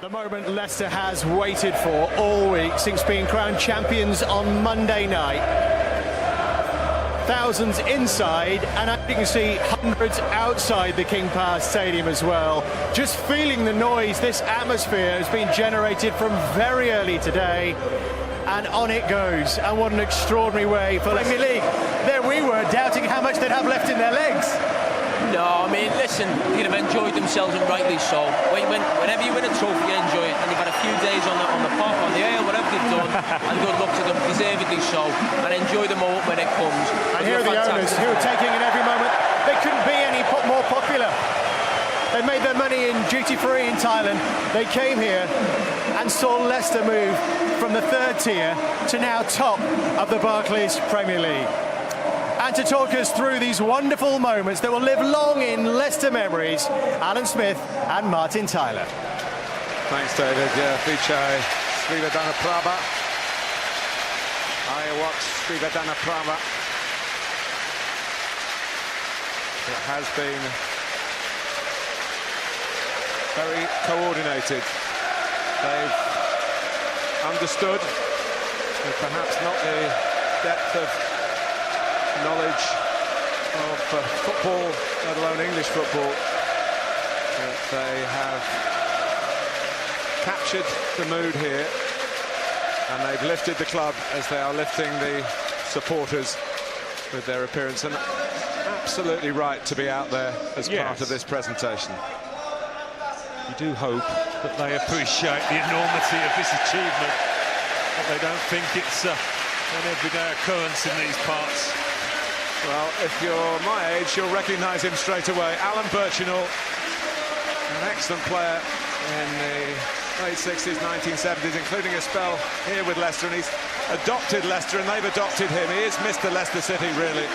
The moment Leicester has waited for all week since being crowned champions on Monday night. Thousands inside, and as you can see, hundreds outside the King Power Stadium as well. Just feeling the noise, this atmosphere has been generated from very early today, and on it goes. And what an extraordinary way for the Premier League. There we were, doubting how much they'd have left in their legs. No, I mean, listen, you'd have enjoyed themselves, and rightly so. Whenever you win a trophy, you enjoy it, and they've had a few days on the pop, on the air, whatever they've done, and good luck to them, deservedly so, and enjoy the moment when it comes. And here are the owners who are taking in every moment. They couldn't be any more popular. They made their money in duty-free in Thailand. They came here and saw Leicester move from the third tier to now top of the Barclays Premier League. And to talk us through these wonderful moments that will live long in Leicester memories, Alan Smith and Martin Tyler. Thanks, David. Yeah, Vichai Srivadana Prabha. Ayawak Srivadana Prabha. It has been very coordinated. They've understood, with perhaps not the depth of knowledge of football, let alone English football, that they have captured the mood here, and they've lifted the club as they are lifting the supporters with their appearance, and absolutely right to be out there as part of this presentation. You do hope that they appreciate the enormity of this achievement, that they don't think it's an everyday occurrence in these parts. Well, if you're my age, you'll recognise him straight away. Alan Birchinall, an excellent player in the late 60s, 1970s, including a spell here with Leicester, and he's adopted Leicester, and they've adopted him. He is Mr. Leicester City, really.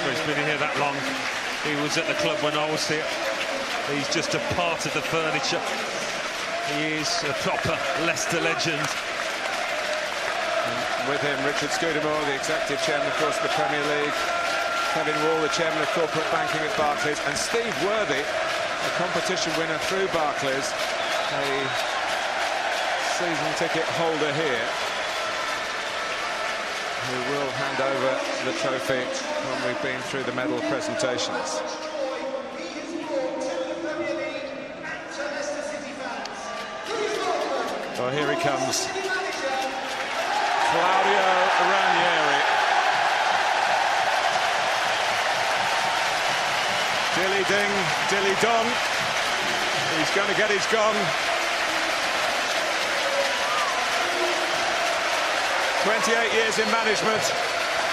Well, he's been here that long. He was at the club when I was here. He's just a part of the furniture. He is a proper Leicester legend. With him, Richard Scudamore, the executive chairman, of course, of the Premier League. Kevin Wall, the chairman of corporate banking at Barclays. And Steve Worthy, a competition winner through Barclays, a season ticket holder here, who will hand over the trophy when we've been through the medal presentations. Oh, here he comes. Claudio Ranieri. Dilly ding, dilly dong. He's going to get his gong. 28 years in management.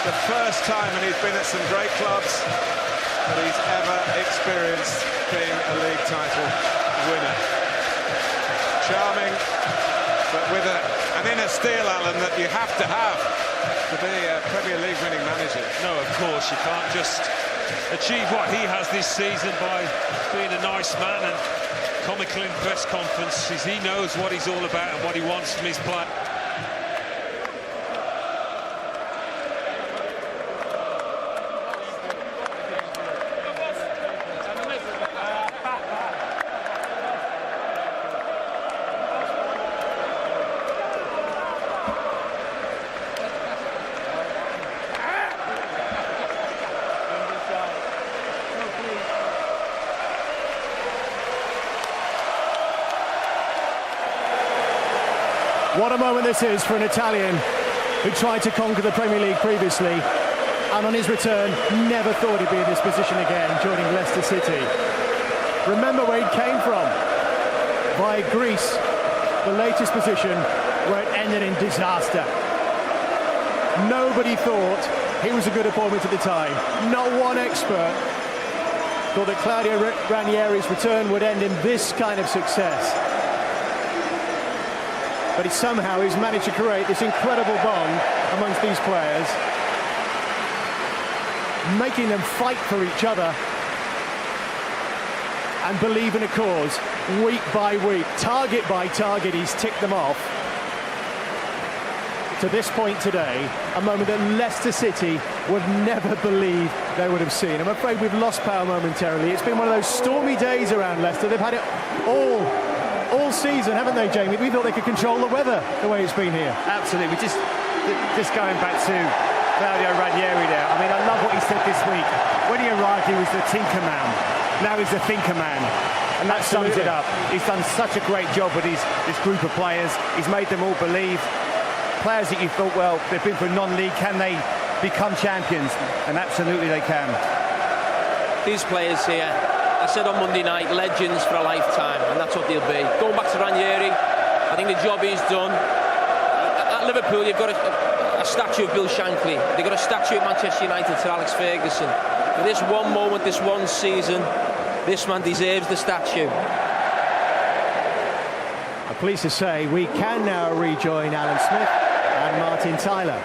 The first time, and he's been at some great clubs, that he's ever experienced being a league title winner. Charming, but with an inner steel, Alan, that you have to have to be a Premier League winning manager. No, of course, you can't just achieve what he has this season by being a nice man and comical in press conferences. He knows what he's all about and what he wants from his play. What a moment this is for an Italian who tried to conquer the Premier League previously, and on his return never thought he'd be in this position again, joining Leicester City. Remember where he came from, via Greece, the latest position where it ended in disaster. Nobody thought he was a good appointment at the time. Not one expert thought that Claudio Ranieri's return would end in this kind of success. But somehow he's managed to create this incredible bond amongst these players, making them fight for each other and believe in a cause week by week. Target by target, he's ticked them off. To this point today, a moment that Leicester City would never believe they would have seen. I'm afraid we've lost power momentarily. It's been one of those stormy days around Leicester. They've had it all season, haven't they, Jamie? We thought they could control the weather the way it's been here. Absolutely. Just going back to Claudio Ranieri there. I mean, I love what he said this week. When he arrived, he was the tinker man. Now he's the thinker man. And that sums it up. He's done such a great job with this group of players. He's made them all believe. Players that you thought, well, they've been for non-league, can they become champions? And absolutely they can. These players here, I said on Monday night, legends for a lifetime, and that's what they'll be. Going back to Ranieri, I think the job he's done. At Liverpool, you've got a statue of Bill Shankly. They've got a statue at Manchester United to Alex Ferguson. For this one moment, this one season, this man deserves the statue. I'm pleased to say we can now rejoin Alan Smith and Martin Tyler.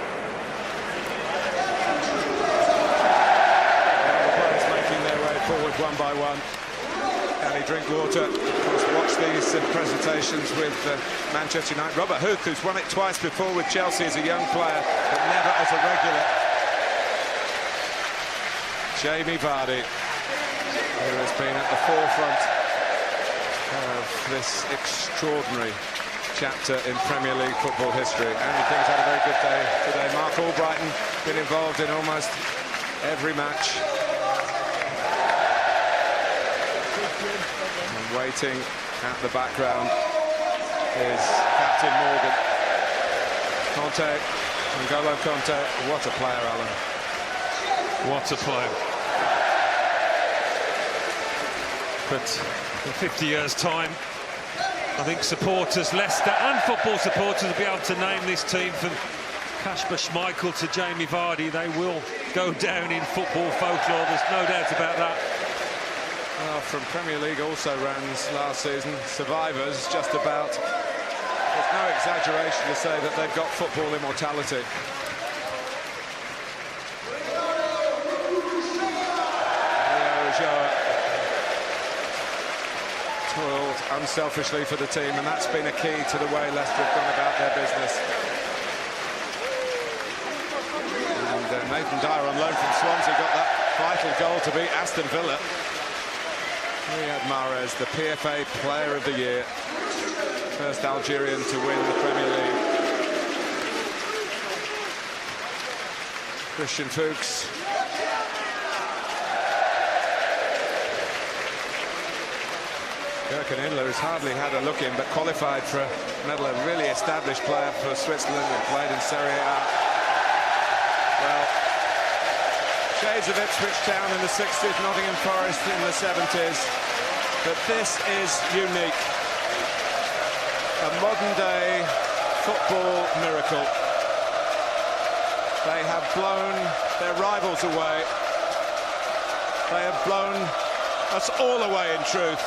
The players making their way forward one by one. Can he drink water? Of course, watch these presentations with Manchester United. Robert Huth, who's won it twice before with Chelsea as a young player, but never as a regular. Jamie Vardy, who has been at the forefront of this extraordinary chapter in Premier League football history. Andy King's had a very good day today. Mark Albrighton been involved in almost every match. And waiting at the background is Captain Morgan. Conte, N'Golo Conte, what a player, Alan. What a player. But in 50 years' time, I think supporters, Leicester and football supporters, will be able to name this team from Kasper Schmeichel to Jamie Vardy. They will go down in football folklore, there's no doubt about that. Well, from Premier League also-rans last season, survivors just about. There's no exaggeration to say that they've got football immortality. Toiled unselfishly for the team, and that's been a key to the way Leicester have gone about their business. And Nathan Dyer on loan from Swansea got that vital goal to beat Aston Villa. Riyad Mahrez, the PFA Player of the Year, first Algerian to win the Premier League. Christian Fuchs. Jürgen Inler has hardly had a look in, but qualified for a medal, a really established player for Switzerland and played in Serie A. Well, shades of Ipswich Town in the 60s, Nottingham Forest in the 70s, but this is unique. A modern-day football miracle. They have blown their rivals away. They have blown us all away, in truth.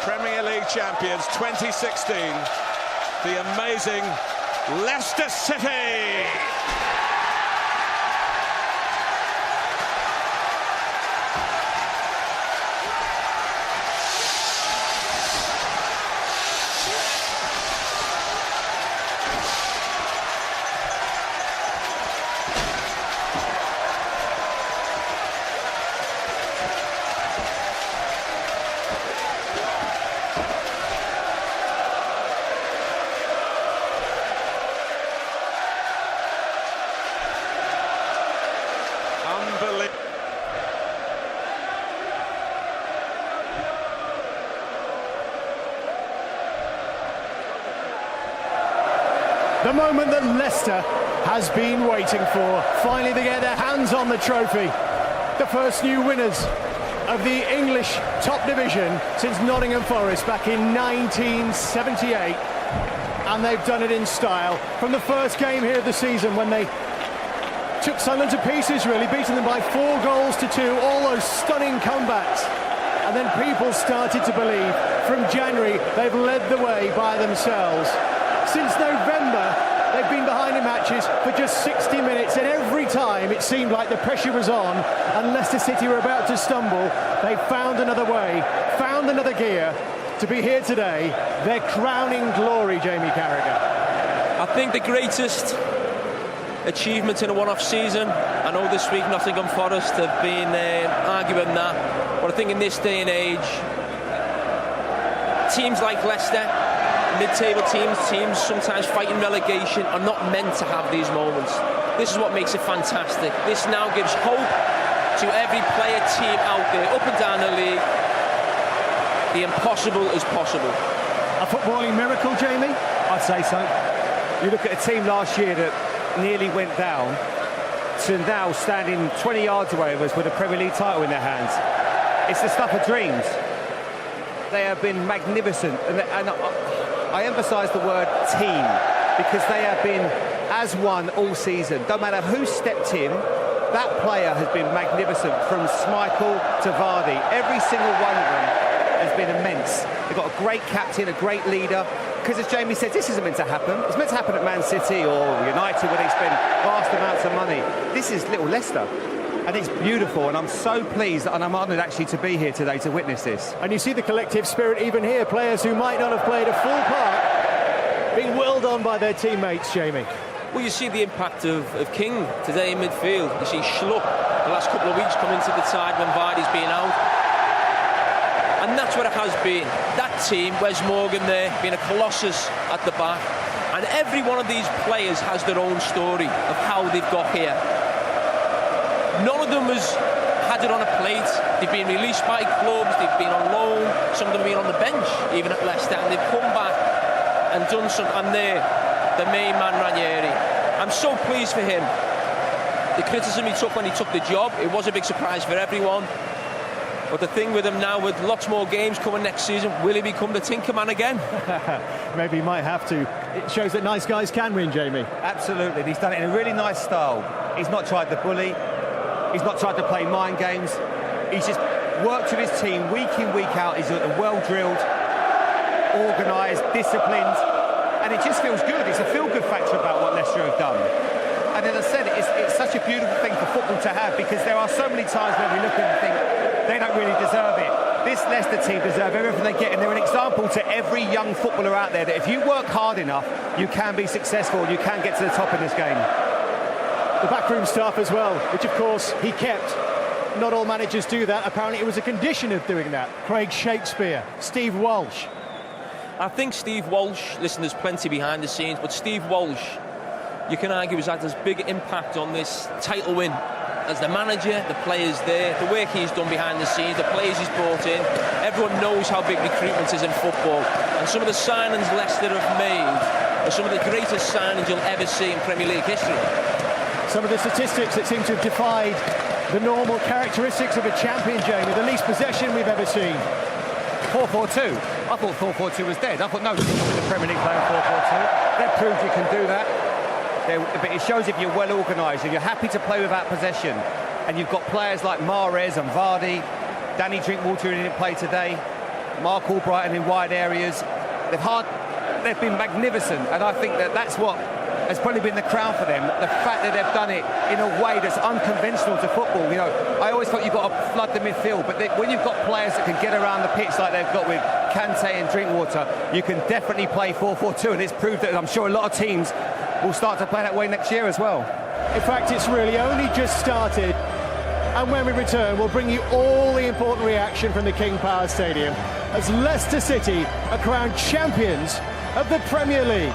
Premier League champions 2016, the amazing Leicester City. The moment that Leicester has been waiting for. Finally they get their hands on the trophy. The first new winners of the English top division since Nottingham Forest back in 1978. And they've done it in style. From the first game here of the season when they took Sunderland to pieces, really, beating them by 4-2, all those stunning comebacks. And then people started to believe. From January, they've led the way by themselves. Since November, they've been behind in matches for just 60 minutes, and every time it seemed like the pressure was on and Leicester City were about to stumble, they found another way, found another gear to be here today. Their crowning glory, Jamie Carragher. I think the greatest achievement in a one-off season. I know this week Nottingham Forest have been arguing that, but I think in this day and age, teams like Leicester, mid-table teams sometimes fighting relegation, are not meant to have these moments. This is what makes it fantastic. This now gives hope to every player, team out there, up and down the league. The impossible is possible. A footballing miracle, Jamie? I'd say so. You look at a team last year that nearly went down to now standing 20 yards away of us with a Premier League title in their hands. It's the stuff of dreams. They have been magnificent, and I emphasise the word team because they have been as one all season. Don't matter who stepped in, that player has been magnificent, from Schmeichel to Vardy. Every single one of them has been immense. They've got a great captain, a great leader. Because as Jamie said, this isn't meant to happen. It's meant to happen at Man City or United where they spend vast amounts of money. This is little Leicester. And it's beautiful, and I'm so pleased, and I'm honoured actually to be here today to witness this. And you see the collective spirit even here. Players who might not have played a full part being whirled on by their teammates, Jamie. Well, you see the impact of King today in midfield. You see Schlupp the last couple of weeks come into the side when Vardy's been out. And that's what it has been. That team, Wes Morgan there, being a colossus at the back. And every one of these players has their own story of how they've got here. None of them has had it on a plate. They've been released by clubs, they've been on loan, some of them have been on the bench, even at Leicester, and they've come back and done some, and they're the main man, Ranieri. I'm so pleased for him. The criticism he took when he took the job, it was a big surprise for everyone. But the thing with him now, with lots more games coming next season, will he become the Tinkerman again? Maybe he might have to. It shows that nice guys can win, Jamie. Absolutely. He's done it in a really nice style. He's not tried to bully. He's not tried to play mind games. He's just worked with his team week in, week out. He's well-drilled, organised, disciplined, and it just feels good. It's a feel-good factor about what Leicester have done. And as I said, it's such a beautiful thing for football to have, because there are so many times where we look and think they don't really deserve it. This Leicester team deserve everything they get, and they're an example to every young footballer out there that if you work hard enough, you can be successful, you can get to the top in this game. The backroom staff as well, which of course he kept. Not all managers do that. Apparently it was a condition of doing that. Craig Shakespeare, Steve Walsh. I think Steve Walsh, listen, there's plenty behind the scenes, but Steve Walsh, you can argue, has had as big impact on this title win as the manager, the players there, the work he's done behind the scenes, the players he's brought in. Everyone knows how big recruitment is in football, and some of the signings Leicester have made are some of the greatest signings you'll ever see in Premier League history. Some of the statistics that seem to have defied the normal characteristics of a champion, Jamie. The least possession we've ever seen. 4-4-2. I thought 4-4-2 was dead. I thought, no, the Premier League playing 4-4-2. They've proved you can do that. But it shows if you're well organised, if you're happy to play without possession, and you've got players like Mahrez and Vardy, Danny Drinkwater who didn't play today, Mark Albrighton in wide areas. They've been magnificent, and I think that's what has probably been the crown for them, the fact that they've done it in a way that's unconventional to football. You know, I always thought you've got to flood the midfield, but when you've got players that can get around the pitch like they've got with Kante and Drinkwater, you can definitely play 4-4-2, and it's proved that I'm sure a lot of teams will start to play that way next year as well. In fact, it's really only just started, and when we return, we'll bring you all the important reaction from the King Power Stadium as Leicester City are crowned champions of the Premier League.